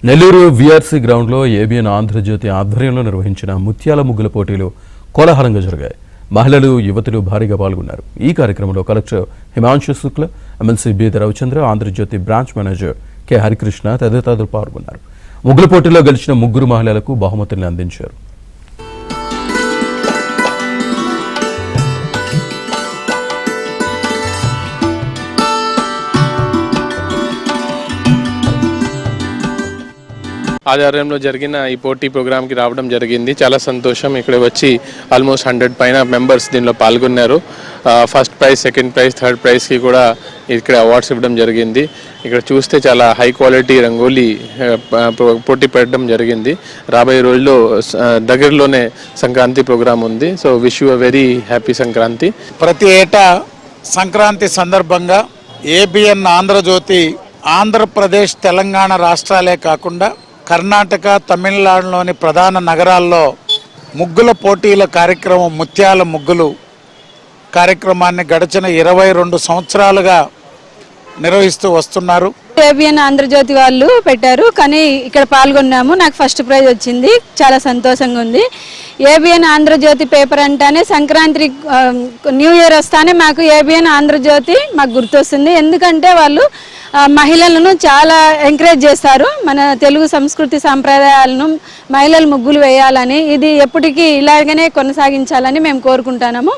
Nellore VRC గ్రౌండ్లో ABN Andhra Jyothi ఆధ్వర్యంలో నిర్వహించిన ముత్యాల ముగ్గుల పోటీలు కోలాహలంగా జరిగాయి. మహిళలు, యువతులు భారీగా పాల్గొన్నారు. ఈ కార్యక్రమంలో collector Himanshu Shukla, MLC B Ravichandra, Andhrajyothi branch manager K Harikrishna తదితరులు పాల్గొన్నారు. ముగ్గుల పోటీలో గెలిచిన ముగ్గురు మహిళలకు బహుమతుల్ని అందించారు. ఆధ్వర్యంలో జరిగిన ఈ పోటీ ప్రోగ్రామ్కి రావడం జరిగింది. చాలా సంతోషం. ఇక్కడ వచ్చి ఆల్మోస్ట్ 100 పైన మెంబర్స్ దీనిలో పాల్గొన్నారు. First prize, second prize, third ప్రైజ్కి కూడా ఇక్కడ అవార్డ్స్ ఇవ్వడం జరిగింది. ఇక్కడ చూస్తే చాలా హై క్వాలిటీ రంగోలీ పోటీ పెట్టడం జరిగింది. రాబోయే రోజుల్లో దగ్గరలోనే సంక్రాంతి ప్రోగ్రామ్ ఉంది. So wish you a very happy Sankranti. ప్రతి ఏటా సంక్రాంతి సందర్భంగా ఏబిఎన్ ఆంధ్రజ్యోతి ఆంధ్రప్రదేశ్, తెలంగాణ రాష్ట్రాలే కాకుండా కర్ణాటక, తమిళనాడులోని ప్రధాన నగరాల్లో ముగ్గుల పోటీల కార్యక్రమం, ముత్యాల ముగ్గులు కార్యక్రమాన్ని గడిచిన 22 సంవత్సరాలుగా నిర్వహిస్తూ వస్తున్నారు. ఏబిఎన్ ఆంధ్రజ్యోతి వాళ్ళు పెట్టారు, కానీ ఇక్కడ పాల్గొన్నాము. నాకు ఫస్ట్ ప్రైజ్ వచ్చింది. చాలా సంతోషంగా ఉంది. ఏబిఎన్ ఆంధ్రజ్యోతి పేపర్ అంటేనే సంక్రాంతి, న్యూ ఇయర్ వస్తానే మాకు ఏబిఎన్ ఆంధ్రజ్యోతి మాకు గుర్తొస్తుంది. ఎందుకంటే వాళ్ళు మహిళలను చాలా ఎంకరేజ్ చేస్తారు. మన తెలుగు సంస్కృతి సాంప్రదాయాలను, మహిళలు ముగ్గులు వేయాలని, ఇది ఎప్పటికీ ఇలాగనే కొనసాగించాలని మేము కోరుకుంటున్నాము.